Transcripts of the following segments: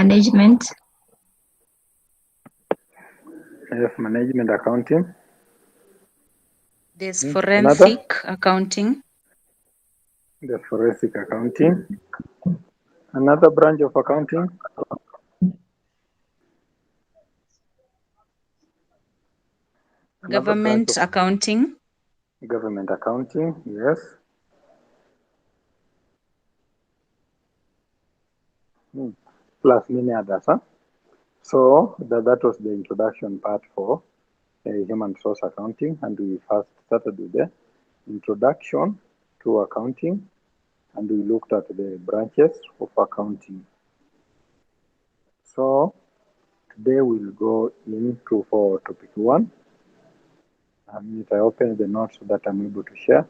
management. Yes, management accounting. There's forensic accounting. There's forensic accounting. Another branch of accounting. Government accounting. Government accounting, yes. Plus many others. Huh? So that was the introduction part for human resource accounting, and we first started with the introduction to accounting, and we looked at the branches of accounting. So today we'll go into for topic 1. And I open the notes so that I'm able to share.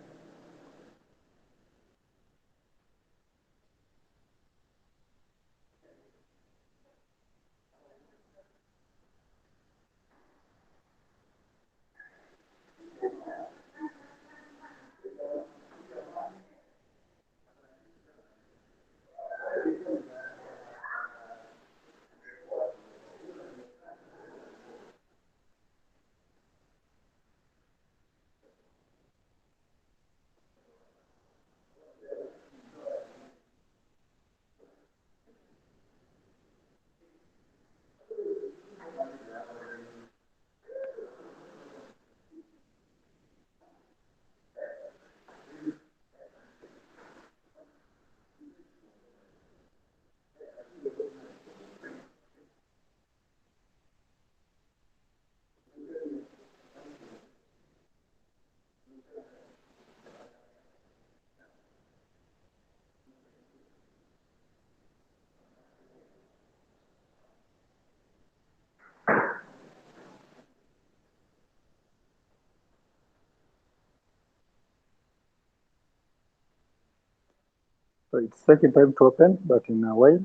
So it's taking time to open, but in a while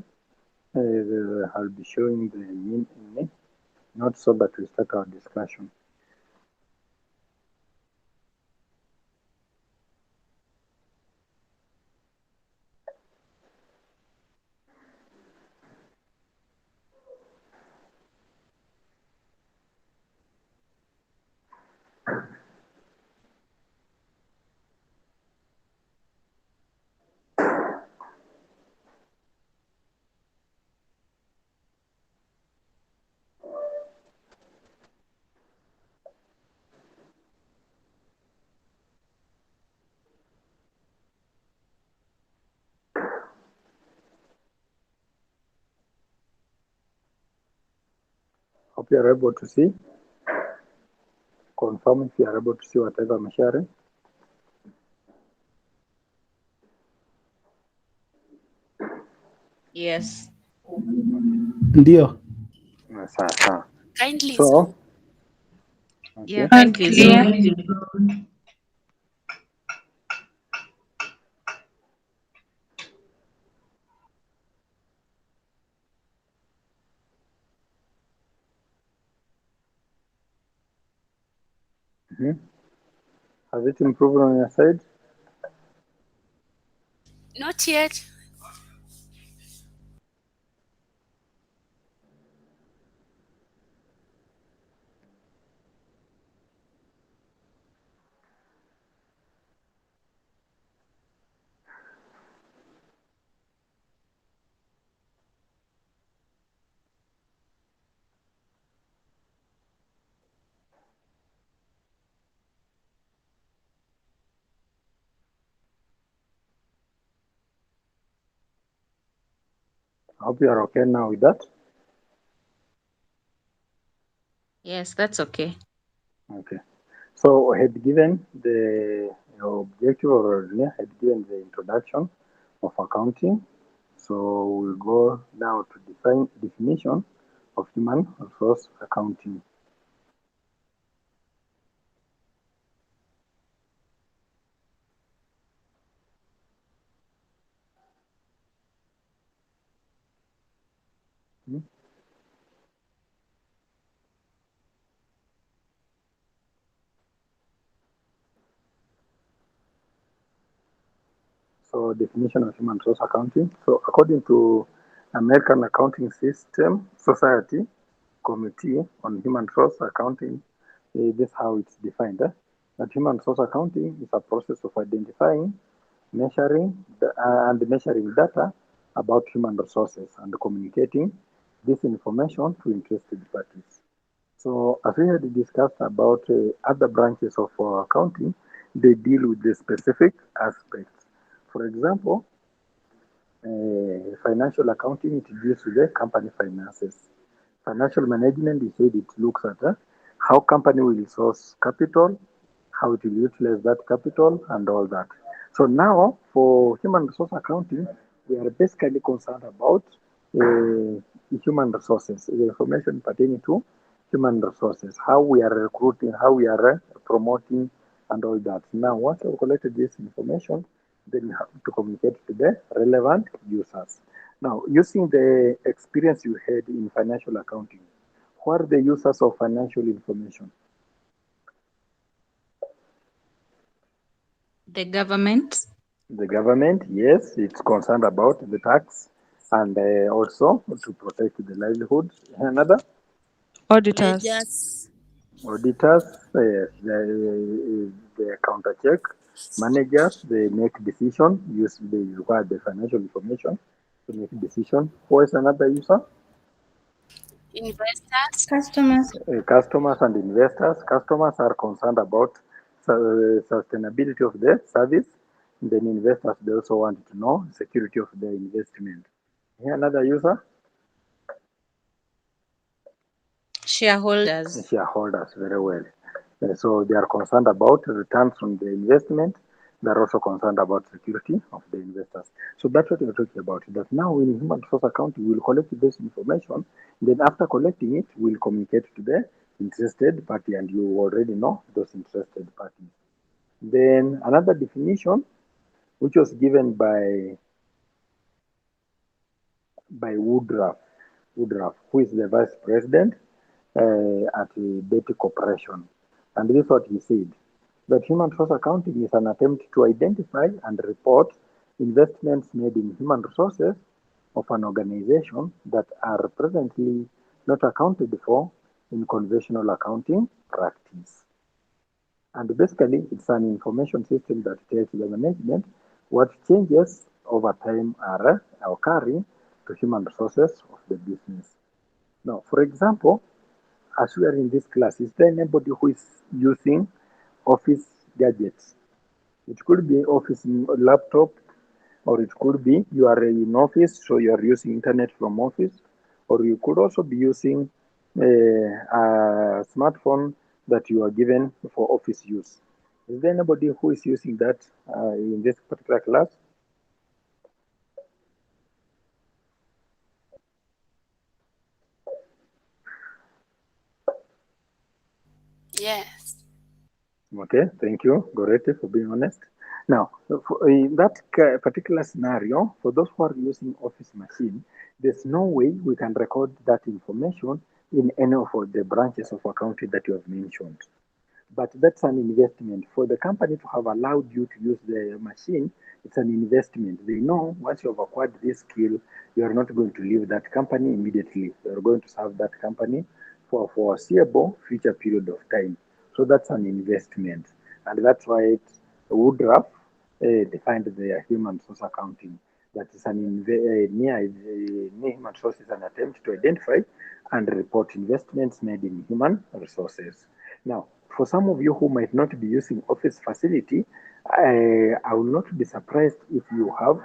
I'll be showing the main notes so that we start our discussion. Hope you are able to see. Confirm if you are able to see whatever I'm sharing. Yes. Ndio. Kindly. So, yeah, kindly. Has it improved on your side? Not yet. I hope you are okay now with that. Yes, that's okay. Okay. So I had given the objective, or I had given the introduction of accounting. So we'll go now to definition of human resource accounting. So definition of human resource accounting. So according to American Accounting System Society Committee on Human Resource Accounting. This is how it's defined. That human resource accounting is a process of identifying, measuring, and measuring data about human resources and communicating this information to interested parties. So, as we had discussed about other branches of accounting, they deal with the specific aspects. For example, financial accounting, it deals with the company finances. Financial management, we said it looks at how company will source capital, how it will utilize that capital, and all that. So now, for human resource accounting, we are basically concerned about human resources, the information pertaining to human resources, how we are recruiting, how we are promoting, and all that. Now, once we have collected this information, then we have to communicate to the relevant users. Now, using the experience you had in financial accounting, who are the users of financial information? The government. The government, yes, it's concerned about the tax and also to protect the livelihood. Another, Auditors. auditors, the counter check, managers, they make decision, they require the financial information to make decision. Who is another user? Investors. Customers. Customers and investors. Customers are concerned about sustainability of the service. Then investors, they also want to know security of the investment. Here another user? Shareholders. Shareholders, very well. So they are concerned about returns from the investment. They're also concerned about security of the investors. So that's what we're talking about. That now in human resource accounting, we'll collect this information. Then after collecting it, we'll communicate to the interested party, and you already know those interested parties. Then another definition, which was given by Woodruff, who is the vice president at Betty Corporation. And this is what he said, that human resource accounting is an attempt to identify and report investments made in human resources of an organization that are presently not accounted for in conventional accounting practice. And basically, it's an information system that tells the management what changes over time are occurring to human resources of the business. Now, for example, as we are in this class, is there anybody who is using office gadgets? It could be office laptop, or it could be you are in office, so you are using internet from office, or you could also be using a smartphone that you are given for office use. Is there anybody who is using that in this particular class? Yes. Okay, thank you, Gorete, for being honest. Now, in that particular scenario, for those who are using office machine, there's no way we can record that information in any of the branches of accounting that you have mentioned. But that's an investment. For the company to have allowed you to use the machine, it's an investment. They know once you have acquired this skill, you are not going to leave that company immediately. You are going to serve that company for a foreseeable future period of time. So that's an investment. And that's why Woodruff defined the human resource accounting. That is near human resource is an attempt to identify and report investments made in human resources. Now, for some of you who might not be using office facility, I will not be surprised if you have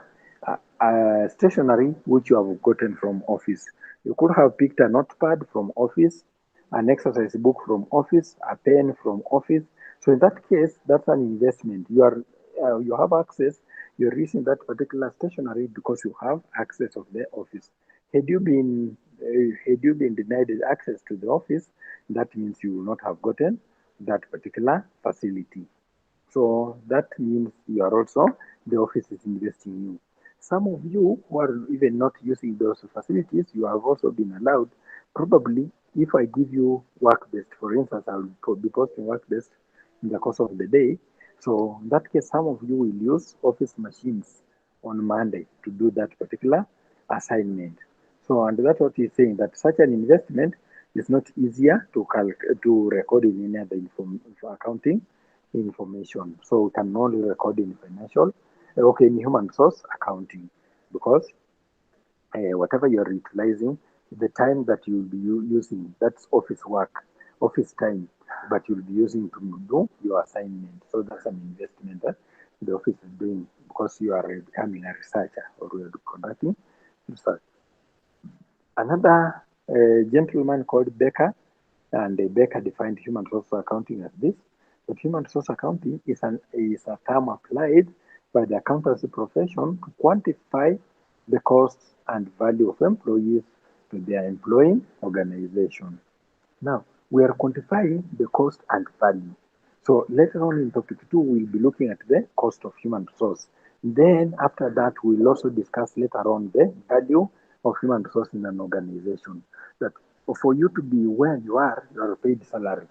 a stationery which you have gotten from office. You could have picked a notepad from office, an exercise book from office, a pen from office. So in that case, that's an investment. You have access. You're using that particular stationery because you have access of the office. Had you been denied access to the office, that means you will not have gotten that particular facility. So that means you are also, the office is investing in you. Some of you who are even not using those facilities, you have also been allowed. Probably, if I give you work-based, for instance, I will be posting work-based in the course of the day. So in that case, some of you will use office machines on Monday to do that particular assignment. So, and that's what he's saying, that such an investment is not easier to record in any other accounting information. So we can only record in financial, in human resource accounting, because whatever you're utilizing, the time that you'll be using, that's office work, office time, but you'll be using to do your assignment. So that's an investment that the office is doing because you are becoming a researcher or you are conducting research. Another gentleman called Becker, and Becker defined human resource accounting as this. But human resource accounting is a term applied by the accountancy profession to quantify the costs and value of employees to their employing organization. Now, we are quantifying the cost and value. So later on in topic 2, we'll be looking at the cost of human resource. Then after that, we'll also discuss later on the value of human resource in an organization. That for you to be where you are paid salary.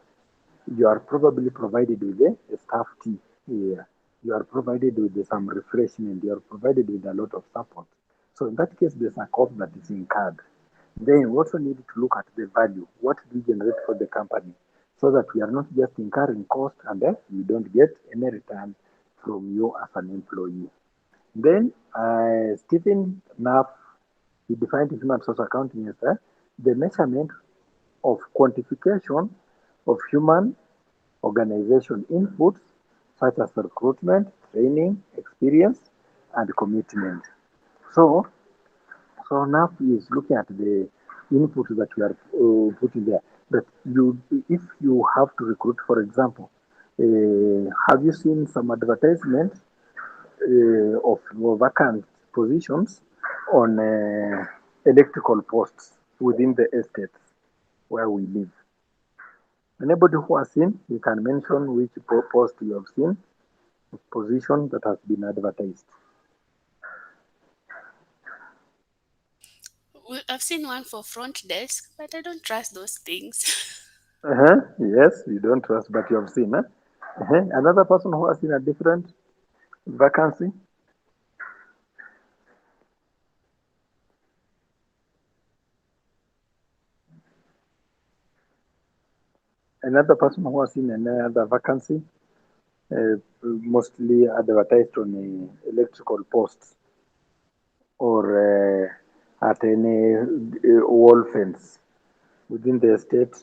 You are probably provided with a staff tea. Yeah. You are provided with some refreshment. You are provided with a lot of support. So in that case, there's a cost that is incurred. Then we also need to look at the value. What do we generate for the company? So that we are not just incurring cost and then we don't get any return from you as an employee. Then Stephen Knapp, he defined human resource accounting as the measurement of quantification of human organization inputs such as recruitment, training, experience, and commitment. So now is looking at the input that you are putting there. But if you have to recruit, for example, have you seen some advertisements of vacant positions on electrical posts within the estates where we live? Anybody who has seen, you can mention which post you have seen, position that has been advertised. I've seen one for front desk, but I don't trust those things. Yes, you don't trust, but you have seen. Another person who has seen a different vacancy. Another person who has seen another vacancy, mostly advertised on electrical posts or at any wall fence within the estate.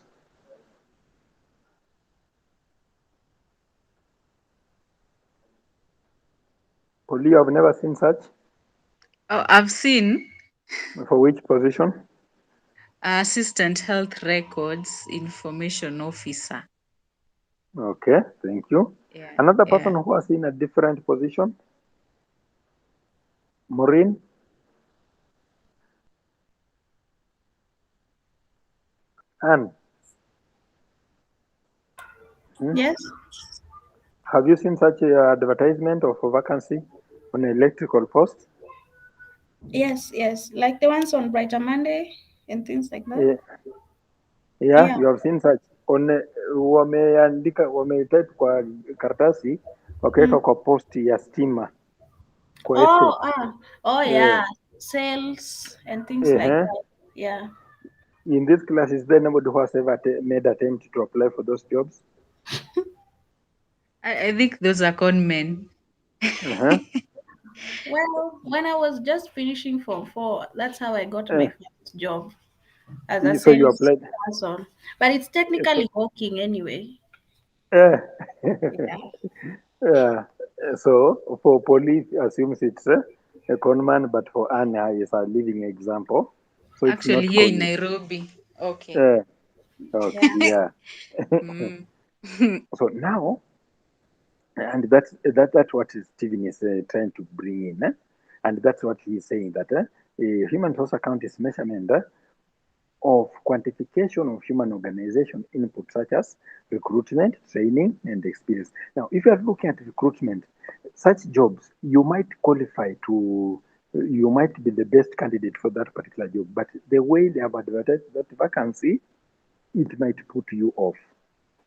Only you have never seen such? Oh, I've seen For which position? Assistant Health Records Information Officer. Okay, thank you. Yeah. Another person who has seen a different position? Maureen? Anne? Yes. Have you seen such a advertisement of a vacancy on an electrical post? Yes, like the ones on Brighter Monday and things like that. Yeah, you have seen such. Wameandika, wametype kwa karatasi wakaweka kwa post ya stima kwa estate. Yeah, sales and things like that. Yeah. In this class, is there nobody who has ever made attempt to apply for those jobs? I think those are con men. Well, when I was just finishing Form 4, that's how I got my first job as a So you sales applied. person. But it's technically hawking anyway. Yeah. Yeah. So for police, assumes it's a conman, but for Anna is a living example. So it's Actually, not here in police. Nairobi. Okay. Okay, yeah. So now, and that's what Stephen is trying to bring in, and that's what he's saying, that human resource account is measurement of quantification of human organization input such as recruitment, training, and experience. Now, if you are looking at recruitment, such jobs, you might qualify to, you might be the best candidate for that particular job, but the way they have advertised that vacancy, it might put you off.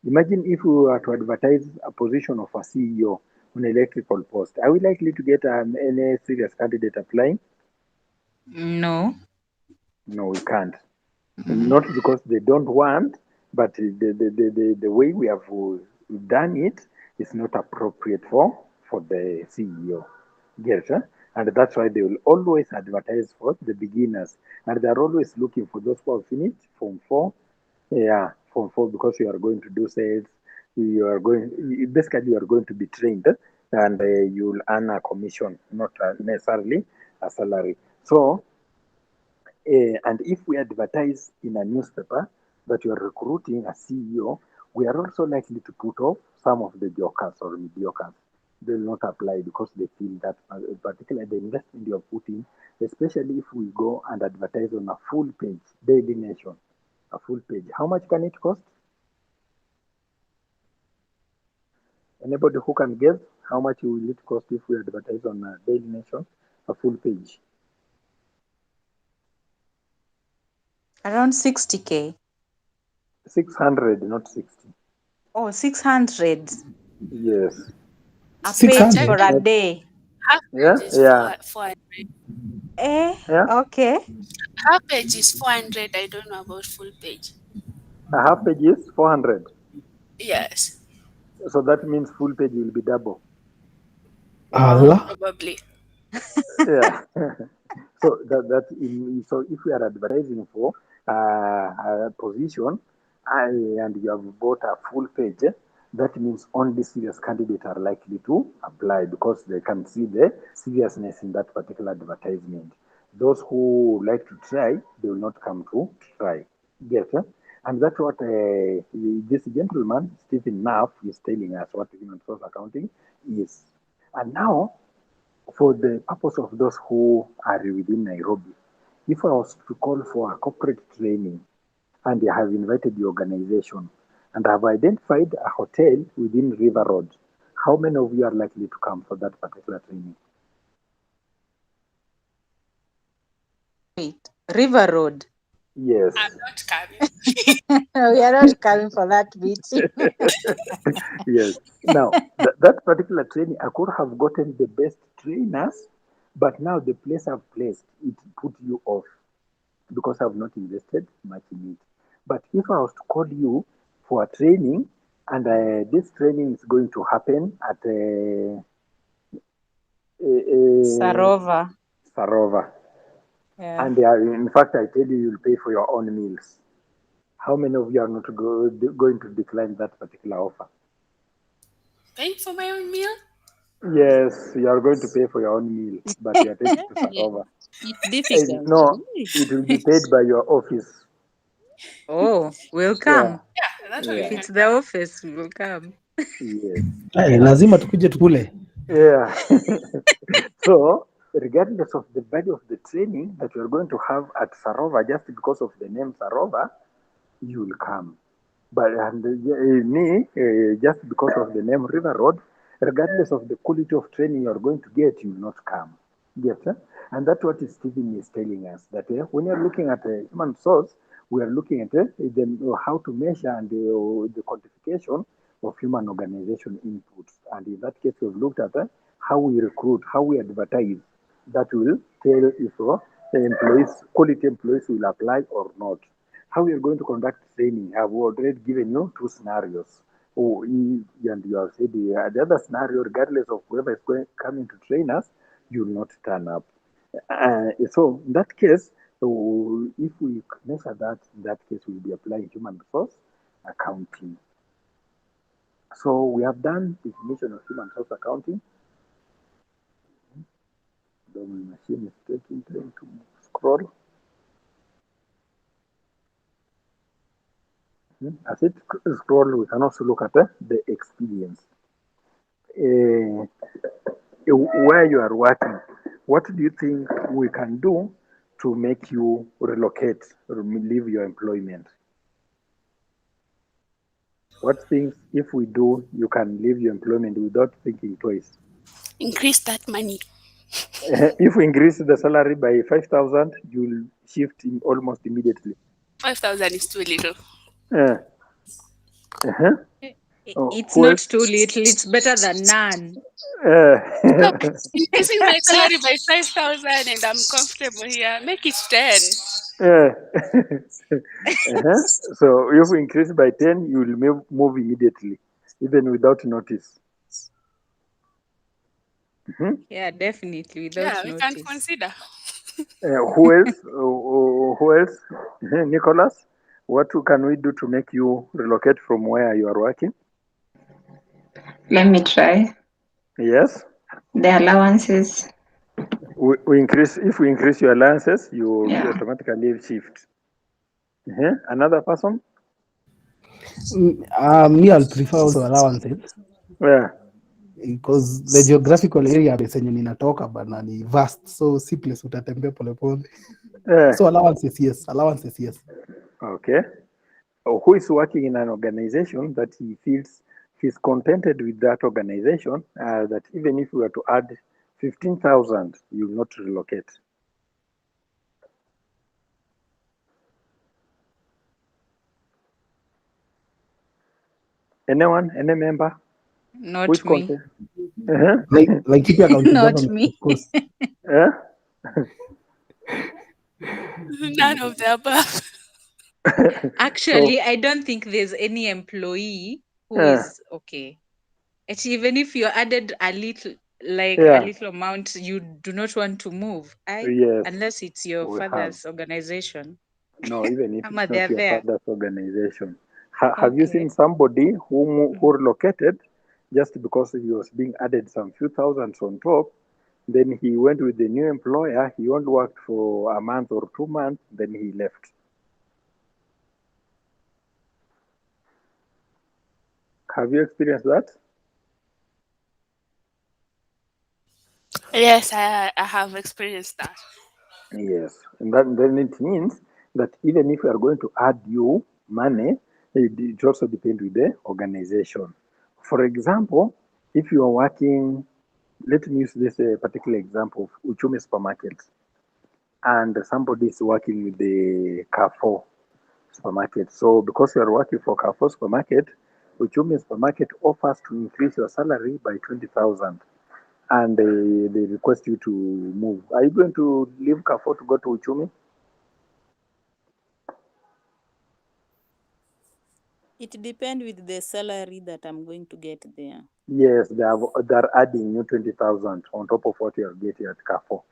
Imagine if we were to advertise a position of a CEO on an electrical post. Are we likely to get any serious candidate applying? No. No, we can't. Not because they don't want, but the way we have done it is not appropriate for the CEO. Yes, and that's why they will always advertise for the beginners, and they're always looking for those who have finished Form 4. Yeah, Form 4, because you are going to do sales. Basically you are going to be trained, and you'll earn a commission, not necessarily a salary. So and if we advertise in a newspaper that you are recruiting a CEO, we are also likely to put off some of the jokers or mediocres. They will not apply because they feel that, particularly the investment you are putting, especially if we go and advertise on a full page, Daily Nation, a full page. How much can it cost? Anybody who can guess how much will it cost if we advertise on a Daily Nation, a full page? Around 60K. 600, not 60. Oh, 600. Yes. A page 600. for a day. Half Yeah, page is yeah, 400. yeah. Okay. Half page is 400. I don't know about full page. A half page is 400. Yes, So that means full page will be double. Allah. probably. Yeah. So so if we are advertising for a position, and you have bought a full page, that means only serious candidates are likely to apply because they can see the seriousness in that particular advertisement. Those who like to try, they will not come to try. Yes. And that's what this gentleman, Stephen Knapp, is telling us what human resource accounting is. And now, for the purpose of those who are within Nairobi, if I was to call for a corporate training and I have invited the organization and I have identified a hotel within River Road, how many of you are likely to come for that particular training? Wait, River Road. Yes. I'm not coming. We are not coming for that meeting. Yes. Now, that particular training, I could have gotten the best trainers, but now the place I've placed, it put you off because I've not invested much in it. But if I was to call you for a training, and this training is going to happen at Sarova. Sarova, Yeah. and in fact, I tell you, you'll pay for your own meals. How many of you are not going to decline that particular offer? Paying for my own meal? Yes, you are going to pay for your own meal, but you are taking to Sarova. It's difficult. No, it will be paid by your office. Oh, we'll Yeah, come. Yeah, that's what yeah, If we it's can. the office, we will come. yes, Lazima tukuje tukule. yeah. So, regardless of the value of the training that you are going to have at Sarova, just because of the name Sarova, you will come. But just because of the name River Road, regardless of the quality of training you are going to get, you will not come. Yes, and that's what Stephen is telling us, that when you're looking at a human source, we are looking at how to measure and the quantification of human organization inputs. And in that case, we've looked at how we recruit, how we advertise. That will tell if quality employees will apply or not. How we are going to conduct training, I have already given you two scenarios. And you have said the other scenario, regardless of whoever is coming to train us, you will not turn up. So in that case, if we measure that, in that case, we'll be applying human resource accounting. So we have done definition of human resource accounting. The machine is taking time to scroll. As it scroll, we can also look at the experience. Where you are working, what do you think we can do to make you relocate or leave your employment? What things, if we do, you can leave your employment without thinking twice? Increase that money. If we increase the salary by 5,000, you'll shift in almost immediately. 5,000 is too little. Uh, uh-huh. It's not too little. It's better than none. Increasing my salary by 5,000 and I'm comfortable here. Make it 10. Uh, So if we increase by 10, you will move immediately, even without notice. Mhm. Yeah, definitely Yeah, without we can notice. consider. Who else? Who else? Nicholas, what can we do to make you relocate from where you are working? Let me try. Yes. The allowances. We increase. If we increase your allowances, you Yeah. automatically shift. Another person? Me, I'll prefer also allowances Yeah. because the geographical area yenye ninatoka bana ni vast, so si place utatembea polepole. Yeah. So allowances yes. Okay. Who is working in an organization that he feels he's contented with that organization, that even if we were to add 15,000, you will not relocate. Anyone? Any member? Who is Not me. content? Uh-huh. Like keep your county Not government, me. of course. Yeah? None of the above. Actually, So, I don't think there's any employee who yeah, is okay. Actually, even if you're added a little, like a yeah, little amount, you do not want to move. yes, Unless it's your we have. father's organization. No, even if Ama it's not they're your there. father's organization. Have you Okay. seen somebody who relocated just because he was being added some few thousands on top? Then he went with the new employer. He only worked for a month or 2 months. Then he left. Have you experienced that? Yes, I have experienced that. Yes, and then it means that even if we are going to add you money, it also depends with the organization. For example, if you are working, let me use this particular example of Uchumi Supermarket, and somebody is working with the Carrefour Supermarket. So because you are working for Carrefour Supermarket, Uchumi Supermarket offers to increase your salary by 20,000, and they request you to move. Are you going to leave Carrefour to go to Uchumi? It depends with the salary that I'm going to get there. Yes, they're adding you 20,000 on top of what you're getting at Carrefour,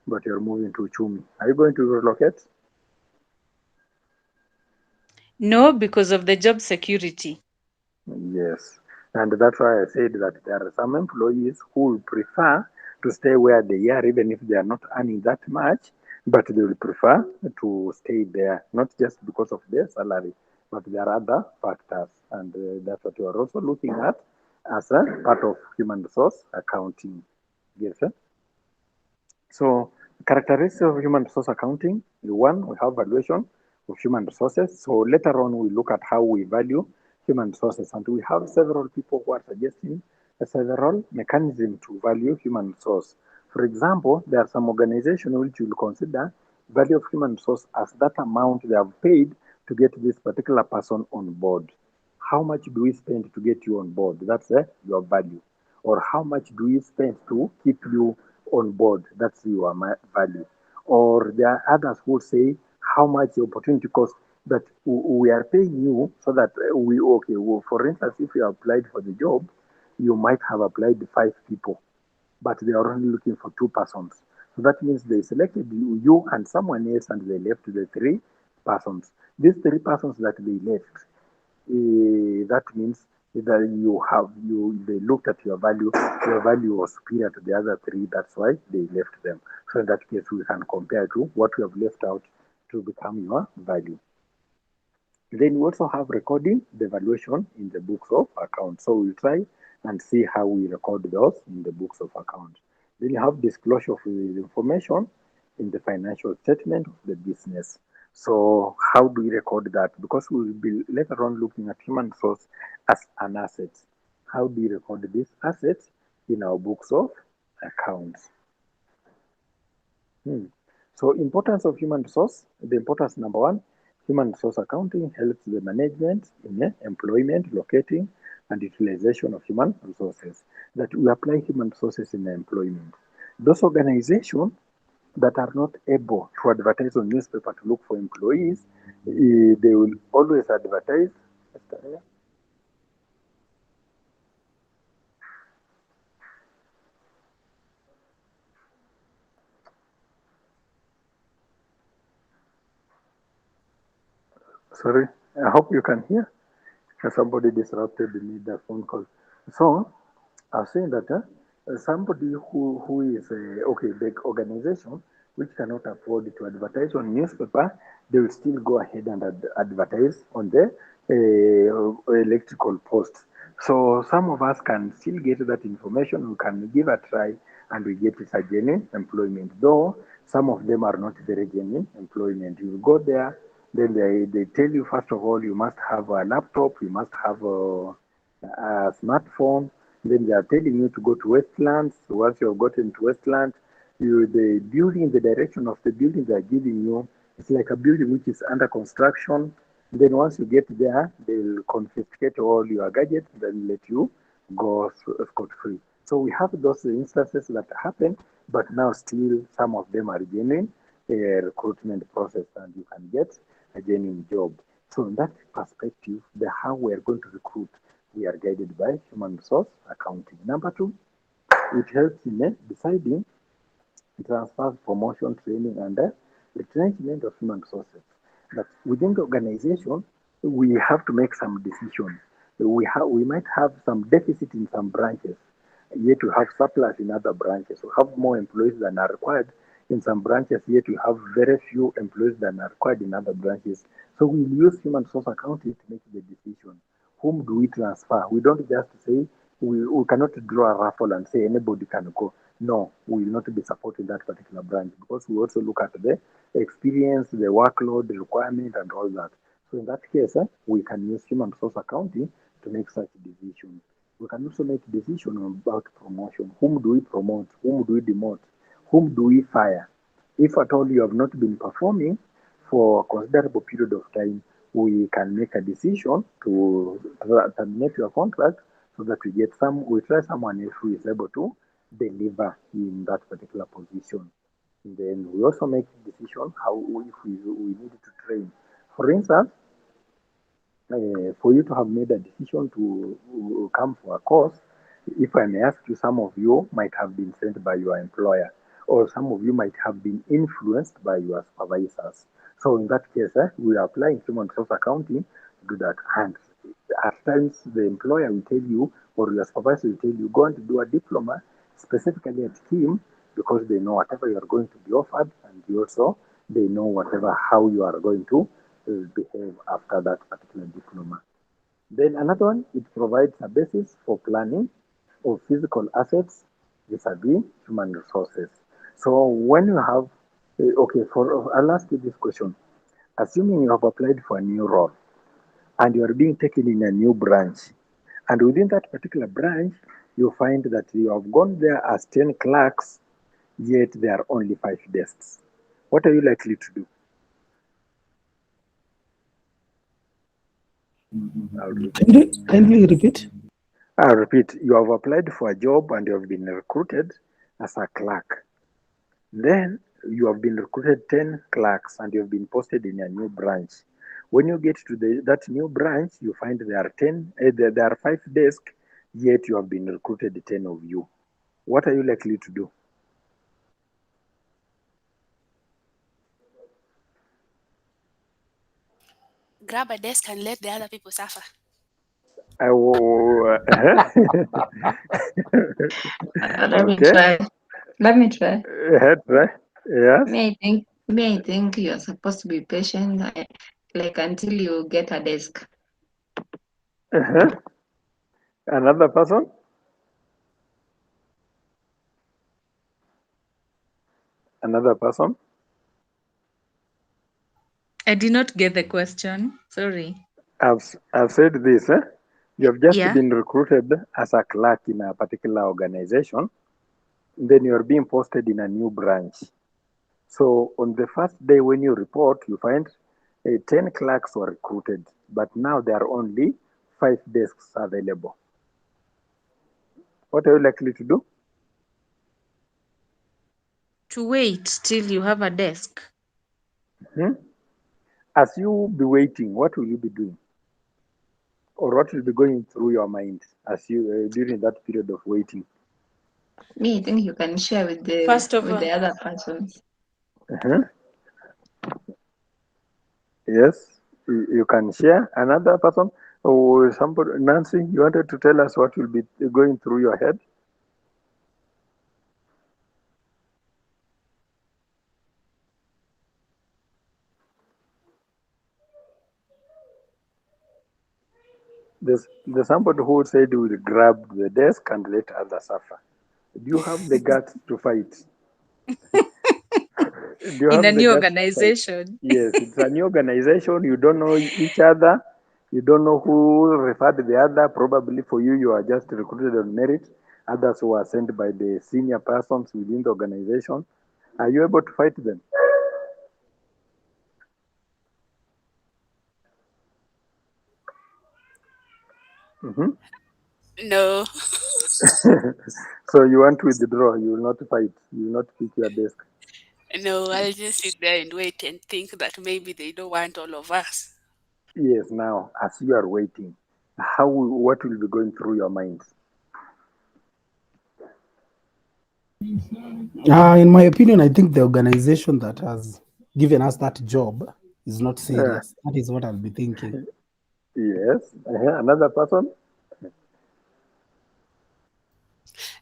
but you're moving to Chumi. Are you going to relocate? No, because of the job security. Yes, and that's why I said that there are some employees who will prefer to stay where they are, even if they are not earning that much, but they will prefer to stay there, not just because of their salary, but there are other factors, and that's what you are also looking at as a part of human resource accounting. Yes, sir? So characteristics of human resource accounting, one, we have valuation of human resources. So later on, we look at how we value human resources. And we have several people who are suggesting several mechanisms to value human resource. For example, there are some organizations which will consider value of human resource as that amount they have paid to get this particular person on board. How much do we spend to get you on board? That's your value. Or how much do we spend to keep you on board? That's your value. Or there are others who say how much the opportunity cost that we are paying you so that for instance, if you applied for the job, you might have applied 5 people, but they are only looking for 2 persons. So that means they selected you and someone else, and they left the 3 persons. These 3 persons that they left, that means that they looked at your value was superior to the other 3. That's why they left them. So in that case, we can compare to what we have left out to become your value. Then we also have recording the valuation in the books of accounts. So we'll try and see how we record those in the books of accounts. Then you have disclosure of the information in the financial statement of the business. So how do we record that? Because we will be later on looking at human resource as an asset. How do we record this asset in our books of accounts? So importance of human resource, the importance number one, human resource accounting helps the management in employment, locating, and utilization of human resources. That we apply human resources in employment. Those organizations that are not able to advertise on newspaper to look for employees, they will always advertise. Sorry, I hope you can hear. Somebody disrupted me the phone call. So I was saying that somebody who is okay, big organization which cannot afford to advertise on newspaper, they will still go ahead and advertise on the electrical posts. So some of us can still get that information. We can give a try, and we get it a genuine employment. Though some of them are not very genuine employment. You go there, then they tell you first of all you must have a laptop, you must have a smartphone. Then they are telling you to go to Westlands. Once you have gotten to Westlands, the building, the direction of the building they are giving you, it's like a building which is under construction. Then once you get there, they'll confiscate all your gadgets, then let you go scot-free. So we have those instances that happen, but now still some of them are genuine recruitment process, and you can get a genuine job. So in that perspective, the how we are going to recruit, we are guided by human resource accounting. Number two, it helps in deciding transfers, promotion, training, and retrenchment of human resources. That within the organization, we have to make some decisions. We might have some deficit in some branches, yet we have surplus in other branches. We have more employees than are required in some branches, yet we have very few employees than are required in other branches. So we use human resource accounting to make the decision. Whom do we transfer? We don't just say we cannot draw a raffle and say anybody can go. No, we will not be supporting that particular branch because we also look at the experience, the workload, the requirement, and all that. So in that case, we can use human resource accounting to make such decisions. We can also make decisions about promotion. Whom do we promote? Whom do we demote? Whom do we fire? If at all you have not been performing for a considerable period of time, we can make a decision to terminate your contract so that we try someone else who is able to deliver in that particular position. And then we also make a decision how if we need to train. For instance, for you to have made a decision to come for a course, if I may ask you, some of you might have been sent by your employer, or some of you might have been influenced by your supervisors. So in that case, we are applying human resource accounting to do that. And at times, the employer will tell you, or your supervisor will tell you, go and do a diploma specifically at KIM, because they know whatever you are going to be offered, and also they know whatever how you are going to behave after that particular diploma. Then another one, it provides a basis for planning of physical assets vis-a-vis human resources. So when you have, I'll ask you this question. Assuming you have applied for a new role and you are being taken in a new branch, and within that particular branch, you find that you have gone there as 10 clerks, yet there are only 5 desks. What are you likely to do? Kindly repeat. I'll repeat. You have applied for a job and you have been recruited as a clerk. Then you have been recruited 10 clerks and you have been posted in a new branch. When you get to that new branch, you find there are 5 desks, yet you have been recruited 10 of you. What are you likely to do? Grab a desk and let the other people suffer. Let me Okay. try. Let me try. Right? Yes. I think you're supposed to be patient, like until you get a desk. Another person? Another person? I did not get the question. Sorry. I've said this. You have just Yeah. been recruited as a clerk in a particular organization. Then you are being posted in a new branch. So on the first day when you report, you find 10 clerks were recruited, but now there are only 5 desks available. What are you likely to do? To wait till you have a desk. As you be waiting, what will you be doing? Or what will be going through your mind as you during that period of waiting? Me, I think you can share with First of the all, other persons. Yes, you can share. Another person or somebody, Nancy, you wanted to tell us what will be going through your head? There's somebody who said he will grab the desk and let others suffer. Do you have the guts to fight? Do you in a have the new guts to fight? organization. Yes, it's a new organization. You don't know each other. You don't know who referred the other. Probably for you, you are just recruited on merit. Others who are sent by the senior persons within the organization. Are you able to fight them? No, So you want to withdraw. You will not fight. You will not pick your desk. no, I'll just sit there and wait and think that maybe they don't want all of us. Yes. Now, as you are waiting, what will be going through your mind? In my opinion, I think the organization that has given us that job is not serious. That is what I'll be thinking. Yes. Another person.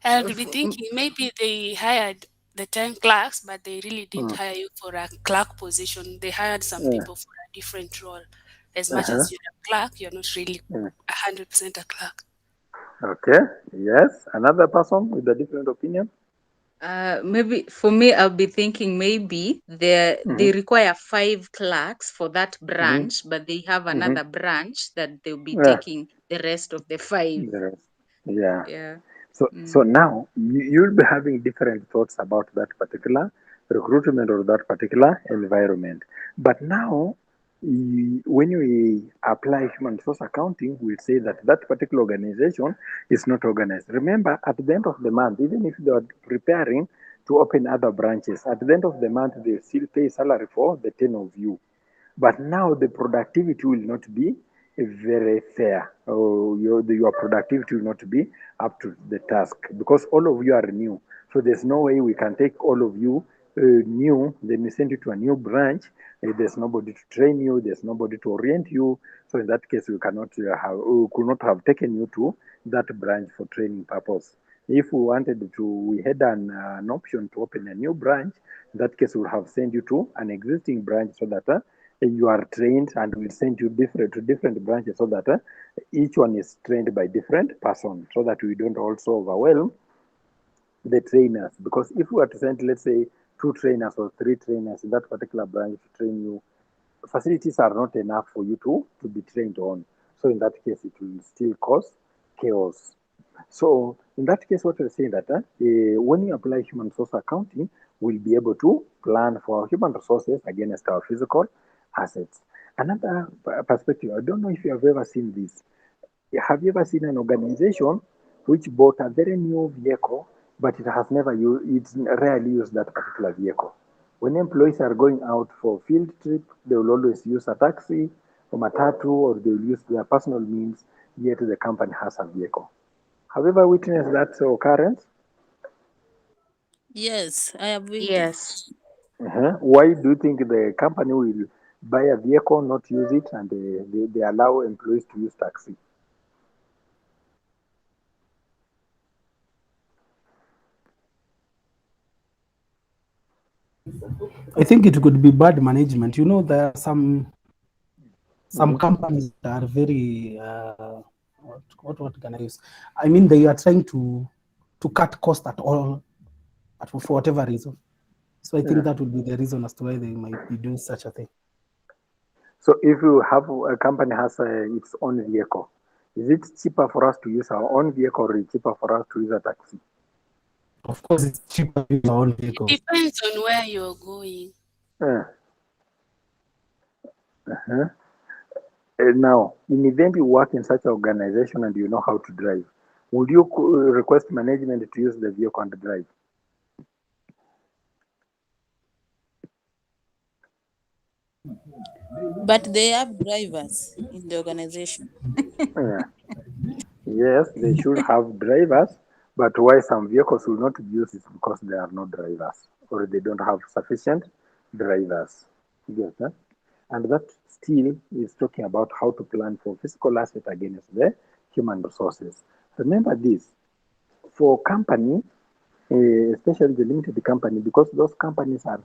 I'll be thinking maybe they hired the 10 clerks, but they really didn't hire you for a clerk position. They hired some people for a different role. As much as you're a clerk, you're not really 100% a clerk. Okay. Yes. Another person with a different opinion. Maybe for me, I'll be thinking maybe they require 5 clerks for that branch, but they have another branch that they'll be Yeah. taking the rest of the 5. The rest. Yeah. Yeah. So now you'll be having different thoughts about that particular recruitment or that particular environment. But now, when we apply human resource accounting, we say that that particular organization is not organized. Remember, at the end of the month, even if they are preparing to open other branches, at the end of the month, they still pay salary for the 10 of you. But now the productivity will not be very fair. Or your productivity will not be up to the task because all of you are new. So there's no way we can take all of you new, then we send you to a new branch. There's nobody to train you. There's nobody to orient you. So in that case, we could not have taken you to that branch for training purpose. If we wanted to, we had an option to open a new branch. In that case, we'll have sent you to an existing branch so that you are trained, and we'll send you different branches so that each one is trained by different person, so that we don't also overwhelm the trainers. Because if we are to send, let's say, 2 trainers or 3 trainers in that particular branch to train you, facilities are not enough for you to be trained on. So in that case, it will still cause chaos. So in that case, what we're saying that when you apply human resource accounting, we'll be able to plan for human resources against our physical assets. Another perspective, I don't know if you have ever seen this. Have you ever seen an organization which bought a very new vehicle, but it has never used, it's rarely used that particular vehicle? When employees are going out for field trip, they will always use a taxi or matatu, or they will use their personal means, yet the company has a vehicle. Have you ever witnessed that occurrence? Yes, I have Yes. witnessed. Why do you think the company will buy a vehicle, not use it, and they allow employees to use taxi? I think it could be bad management. You know, there are some companies that are very what can I use? I mean, they are trying to cut cost at all, for whatever reason. So I think that would be the reason as to why they might be doing such a thing. So if you have a company has its own vehicle, is it cheaper for us to use our own vehicle, or is it cheaper for us to use a taxi? Of course, it's cheaper to use our own It vehicle. depends on where you're going. Now, in event you work in such an organization and you know how to drive, would you request management to use the vehicle and drive? But they have drivers in the organization. Yeah. Yes, they should have drivers, but why some vehicles will not be used is because there are no drivers or they don't have sufficient drivers. Yes, huh? And that still is talking about how to plan for physical asset against the human resources. Remember this, for company, especially the limited company, because those companies are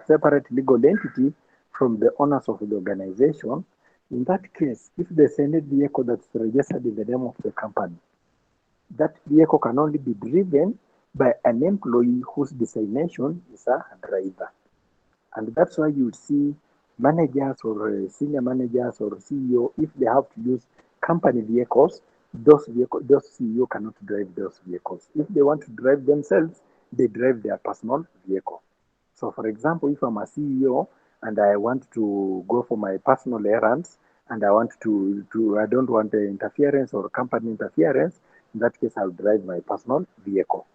separate legal entity from the owners of the organization. In that case, if they send a vehicle that's registered in the name of the company, that vehicle can only be driven by an employee whose designation is a driver. And that's why you see managers or senior managers or CEO, if they have to use company vehicles, those CEO cannot drive those vehicles. If they want to drive themselves, they drive their personal vehicle. So, for example, if I'm a CEO and I want to go for my personal errands and I want I don't want the interference or company interference, in that case, I'll drive my personal vehicle.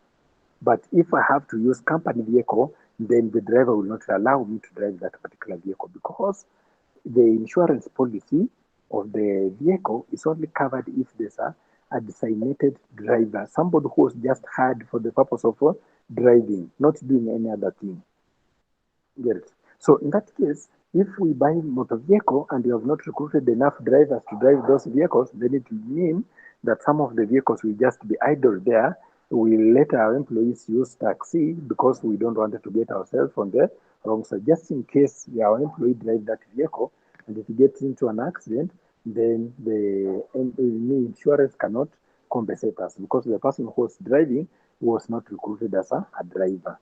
But if I have to use company vehicle, then the driver will not allow me to drive that particular vehicle because the insurance policy of the vehicle is only covered if there's a designated driver, somebody who was just hired for the purpose of driving, not doing any other thing. Get it? So in that case, if we buy motor vehicle and we have not recruited enough drivers to drive those vehicles, then it will mean that some of the vehicles will just be idle there. We'll let our employees use taxi because we don't want to get ourselves on the wrong side. Just in case our employee drive that vehicle and if he gets into an accident, then the insurance cannot compensate us because the person who was driving was not recruited as a driver.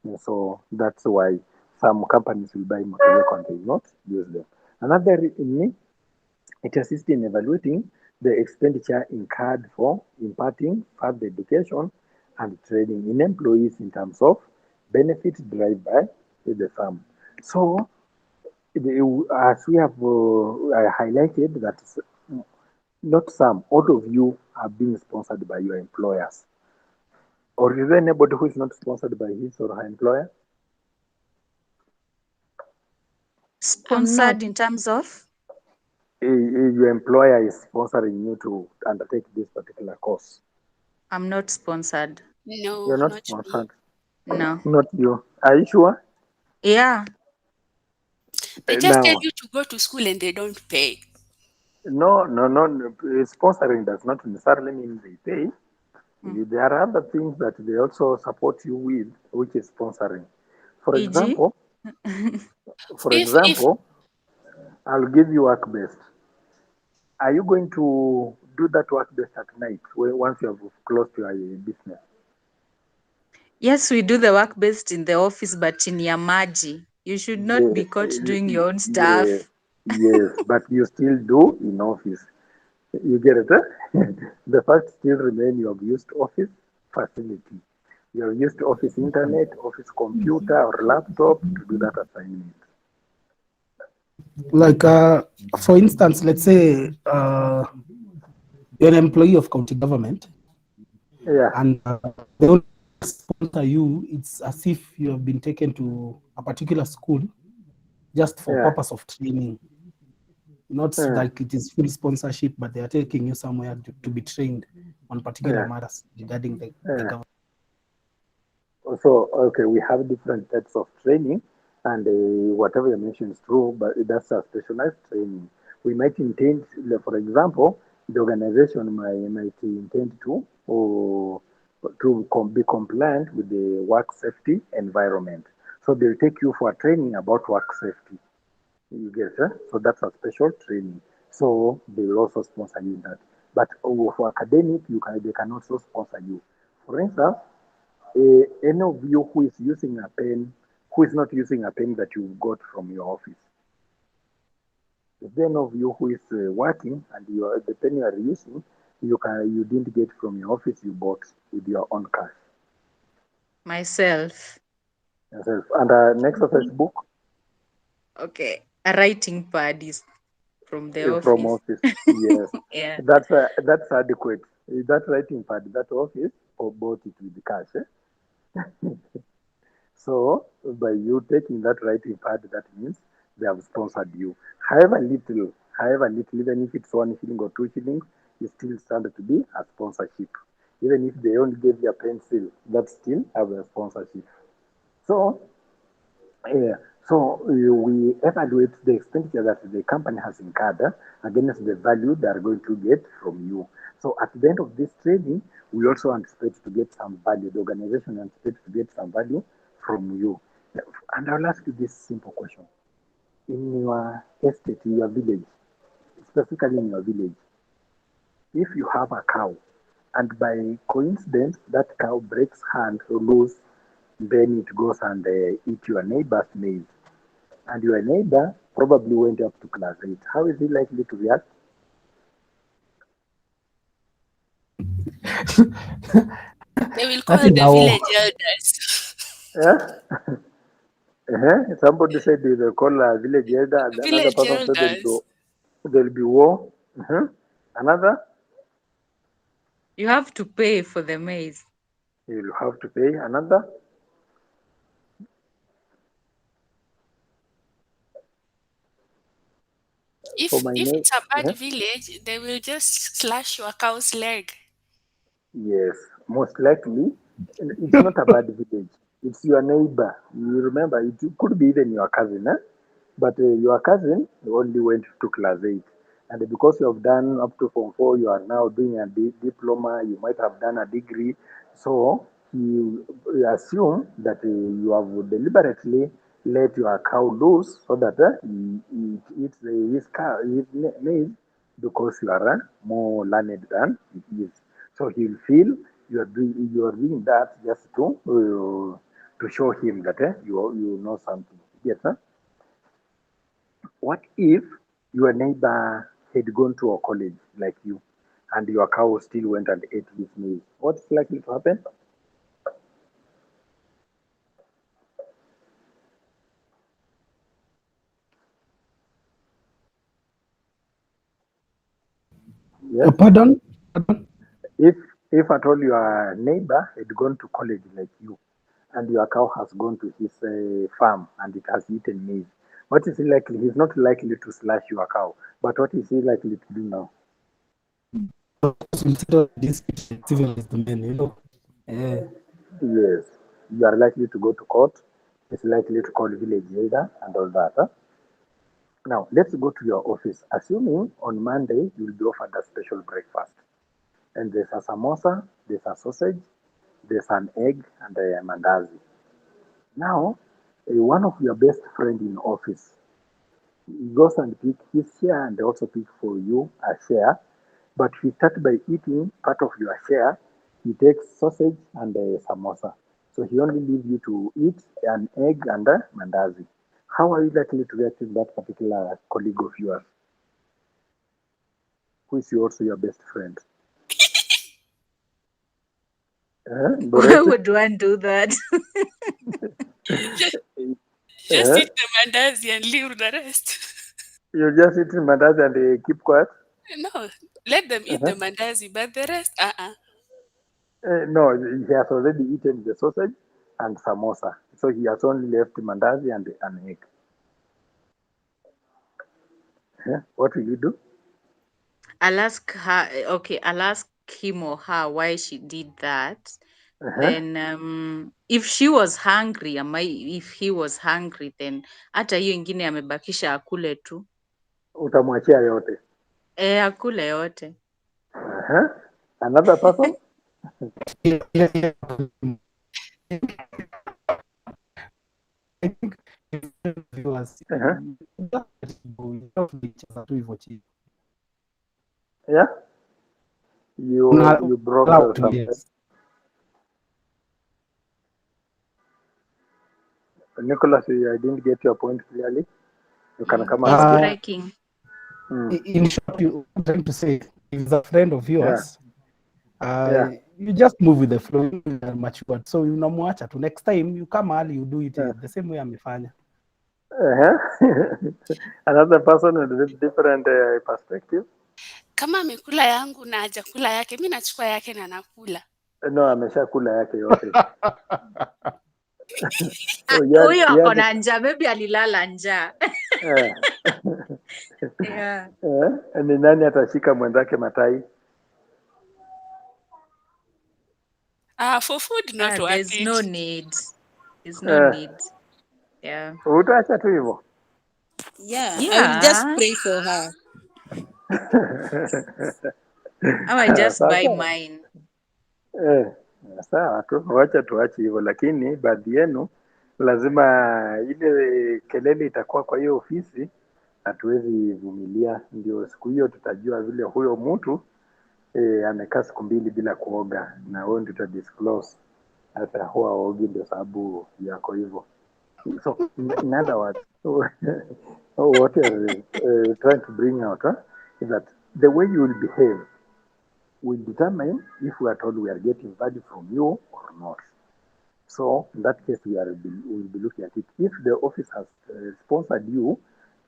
And so that's why some companies will buy motor vehicle and they will not use them. Another reason, it assists in evaluating the expenditure incurred for imparting further education and training in employees in terms of benefits derived by the firm. So, as we have highlighted, that not some, all of you are being sponsored by your employers. Or is there anybody who is not sponsored by his or her employer? Sponsored in terms of? Your employer is sponsoring you to undertake this particular course. I'm not sponsored. No, You're not not me. sponsored. No. Not you. Are you sure? Yeah. They just tell Now, you to go to school and they don't pay. no. Sponsoring does not necessarily mean they pay. There are other things that they also support you with, which is sponsoring. For E.g. example, If I'll give you work based. Are you going to do that work based at night once you have closed your business? Yes, we do the work based in the office, but in Yamaji. You should not be caught doing your own Yes, stuff. yes, but you still do in office. You get it? Eh? The fact still remain you have used office facility. You have used office internet, office computer or laptop to do that assignment. Like, for instance, let's say you're an employee of county government, Yeah, and they don't sponsor you. It's as if you have been taken to a particular school just for yeah, purpose of training. Not yeah, like it is full sponsorship, but they are taking you somewhere to be trained on particular yeah, matters regarding the yeah. government. So, okay, we have different types of training, and whatever you mentioned is true, but that's a specialized training. We might intend, for example, the organization might intend to be compliant with the work safety environment. So they'll take you for a training about work safety. You get it? So that's a special training. So they will also sponsor you in that. But for academic, they can also sponsor you. For instance, any of you who is using a pen, who is not using a pen that you got from your office? Is there any of you who is working and the pen you are using, you didn't get from your office, you bought with your own cash? Myself. Yourself. And an exercise book Okay. A writing pad is from the from office. office. Yes, Yeah. that's adequate. That writing pad, that office, or bought it with cash. Eh? So by you taking that writing pad, that means they have sponsored you. However little, even if it's 1 shilling or 2 shillings, it still started to be a sponsorship. Even if they only gave you a pencil, that's still a sponsorship. So, we evaluate the expenditure that the company has incurred against the value they are going to get from you. So at the end of this training, we also anticipate to get some value. The organization anticipates to get some value from you. And I'll ask you this simple question. In your estate, in your village, specifically in your village, if you have a cow, and by coincidence that cow breaks hand or loose, then it goes and eat your neighbor's maize, and your neighbor probably went up to class 8, how is he likely to react? They will call That is the our village elders. Yeah? Somebody said they will call a village elder, and another Village person said elders. there'll be war. Another, You have to pay for the maize. you'll have to pay. Another, for If my if name. it's a bad village, they will just slash your cow's leg. Yes, most likely. It's not a bad village. It's your neighbor. You remember, it could be even your cousin, but your cousin only went to class 8. And because you have done up to Form 4, you are now doing a diploma, you might have done a degree. So you assume that you have deliberately let your cow loose so that it eats his maize because you are more learned than he is. So he'll feel you are doing that just to show him that you know something. Yes, sir? What if your neighbor had gone to a college like you, and your cow still went and ate his maize? What's likely to happen? Yes. pardon. If at all your neighbor had gone to college like you, and your cow has gone to his farm and it has eaten maize, what is he likely? He's not likely to slash your cow, but what is he likely to do now? Instead of this civilize the men, Yes, you are likely to go to court. He's likely to call village elder and all that. Now, let's go to your office. Assuming on Monday you will be offered a special breakfast, and there's a samosa, there's a sausage, there's an egg, and a mandazi. Now, one of your best friend in office goes and pick his share and also pick for you a share. But he start by eating part of your share. He takes sausage and a samosa. So he only leaves you to eat an egg and a mandazi. How are you likely to react with that particular colleague of yours, who is also your best friend? Why would one do that? Just eat the mandazi and leave the rest. You just eat mandazi and keep quiet? No, let them eat the mandazi, but the rest, No, he has already eaten the sausage and samosa. So he has only left mandazi and an egg. What will you do? I'll ask her, okay, I'll ask him or her why she did that. Then if she was hungry ama if he was hungry, then hata hiyo ingine amebakisha akule tu. Utamwachia yote? Akule yote. Another person? I think viewers Yeah, you broke something. Yes. Nicholas, I didn't get your point clearly. You can come He's up. breaking. In short, I'm trying to say, if he's a friend of yours, you just move with the flow, matured. So unamwacha tu. Next time you come early, you do it the same way amefanya. Another person with different perspective. Kama amekula yangu na hajakula yake, mimi nachukua yake na nakula. No, ameshakula yake yote. So Huyo ako na njaa, maybe alilala njaa. Yeah. Ni nani atashika mwenzake matai? For food not worth There's it. no need. There's no need. Yeah. Utaacha tu hivyo. Yeah, I will just Yeah. pray for her. I just buy Sasa, mine. sawa tu, wacha tuache hivyo, lakini baadhi yenu lazima ile kelele itakuwa kwa hiyo ofisi, hatuwezi vumilia. Ndio siku hiyo tutajua vile huyo mtu amekaa siku 2 bila kuoga, na wewe ndio utadisclose hata huwa aogi ndio sababu yako hivyo. So in other words, what you're trying to bring out is that the way you will behave will determine if we are told we are getting value from you or not. So in that case, we will be looking at it. If the office has sponsored you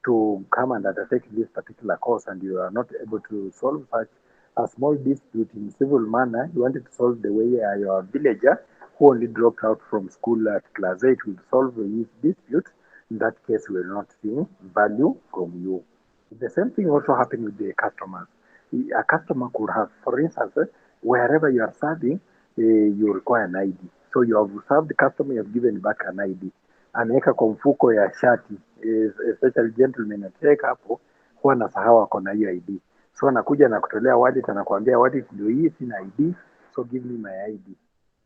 to come and undertake this particular course and you are not able to solve such a small dispute in civil manner, you wanted to solve the way your villager who only dropped out from school at class 8 will solve his dispute, in that case, we will not see value from you. The same thing also happened with the customers. A customer could have, for instance, wherever you are serving, you require an ID. So you have served the customer, you have given back an ID. Anaweka kwa mfuko ya shati, especially gentlemen anaweka hapo, huwa anasahau ako na hiyo ID. So anakuja na kutolea wallet, anakuambia wallet ndio hii, sina ID, so give me my ID.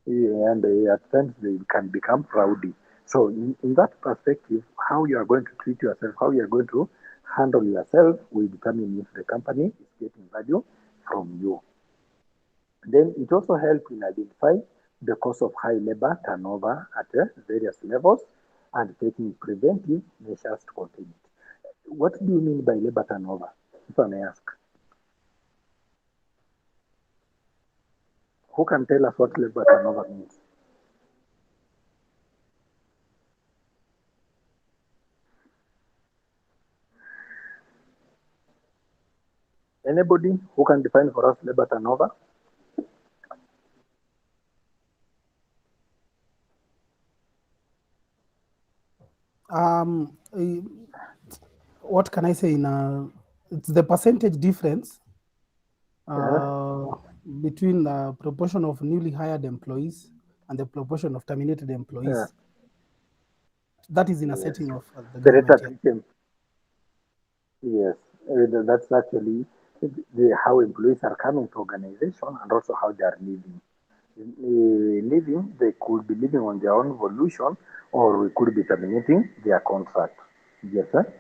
And at times they can become rowdy. So in that perspective, how you are going to treat yourself, how you are going to handle yourself will determine if the company is getting value from you. Then it also helps in identifying the cause of high labor turnover at various levels and taking preventive measures to contain it. What do you mean by labor turnover, if I may ask? Who can tell us what labor turnover means? Anybody who can define for us labor turnover? What can I say? It's the percentage difference between the proportion of newly hired employees and the proportion of terminated employees. That is in a setting of the government. Yes, that's actually how employees are coming to organization and also how they are living. Living, they could be living on their own volition, or we could be terminating their contract. Yes, sir?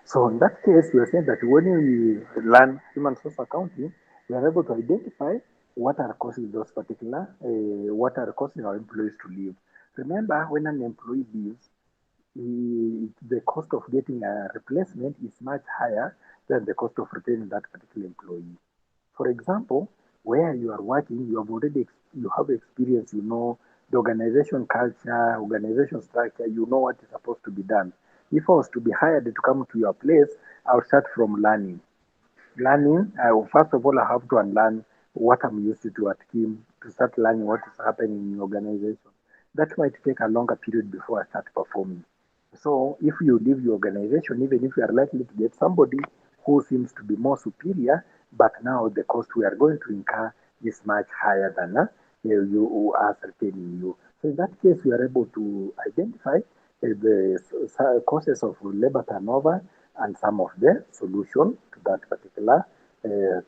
So in that case, we are saying that when we learn human resource accounting, we are able to identify what are causing those particular, what are causing our employees to leave. Remember, when an employee leaves, the cost of getting a replacement is much higher than the cost of retaining that particular employee. For example, where you are working, you have experience, you know the organization culture, organization structure, you know what is supposed to be done. If I was to be hired to come to your place, I would start from learning. First of all, I have to unlearn what I'm used to at Kim, to start learning what is happening in the organization. That might take a longer period before I start performing. So if you leave your organization, even if you are likely to get somebody who seems to be more superior, but now the cost we are going to incur is much higher than you who are retaining you. So in that case, we are able to identify the causes of labor turnover and some of the solution to that particular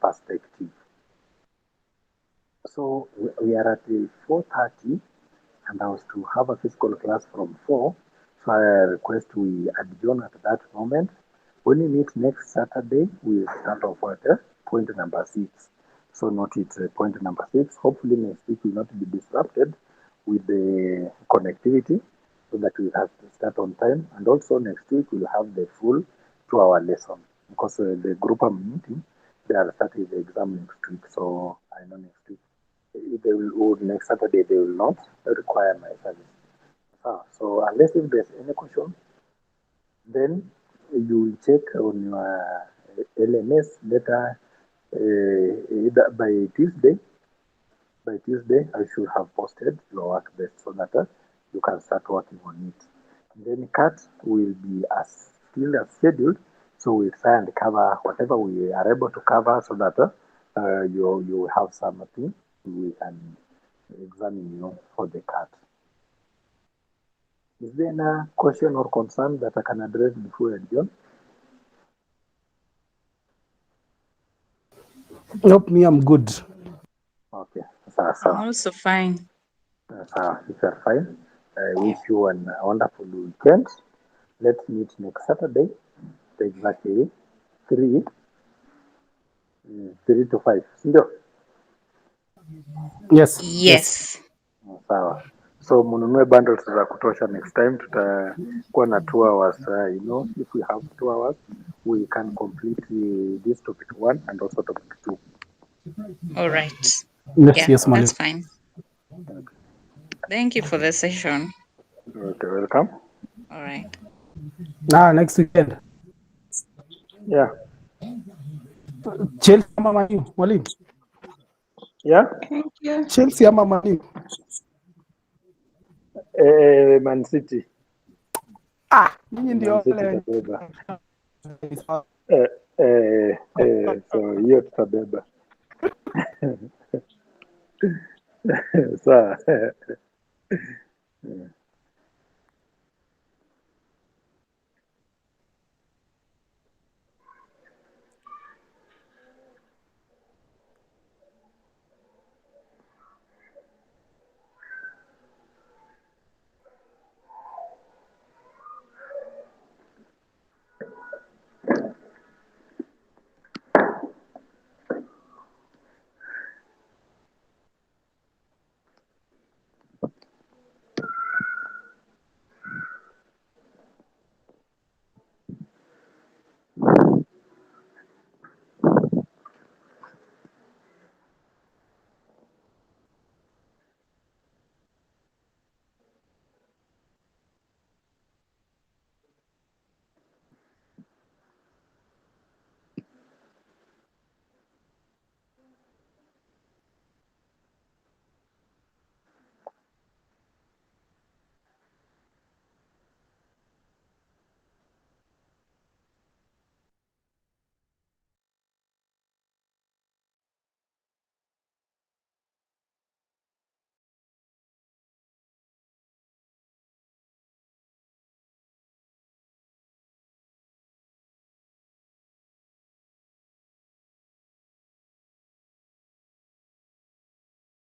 perspective. So we are at 4:30, and I was to have a physical class from 4. So I request we adjourn at that moment. When we meet next Saturday, we start off at point number 6. So note it, point number 6. Hopefully next week will not be disrupted with the connectivity, so that we have to start on time. And also next week we'll have the full 2-hour lesson, because the group I'm meeting, they are starting the exam next week. So I know next week next Saturday they will not require my service. So unless if there's any question, then you will check on your LMS letter either by Tuesday. By Tuesday, I should have posted your work best, so that you can start working on it. And then cut will be still as scheduled. So we try and cover whatever we are able to cover so that you have something we can examine you for the cut. Is there any question or concern that I can address before I adjourn? Nope, me, I'm good. Okay, I'm also fine. if you're fine, I wish you a wonderful weekend. Let's meet next Saturday, exactly 3 to 5. Ndio? Yes. Yes. Sawa. So mununue bundles za kutosha. Next time tutakuwa na 2 hours. If we have 2 hours, we can complete this topic 1 and also topic 2. All right. Yes, Yeah, yes, that's Mwalimu. fine. Thank you for the session. Okay, welcome. All right. Next weekend. Yeah. Chelsea ama Man U, Mwalimu? Yeah. Thank you. Chelsea ama Man U? Man City. Ninyi Man ndio City wale. tutabeba. So hiyo tutabeba. Sawa.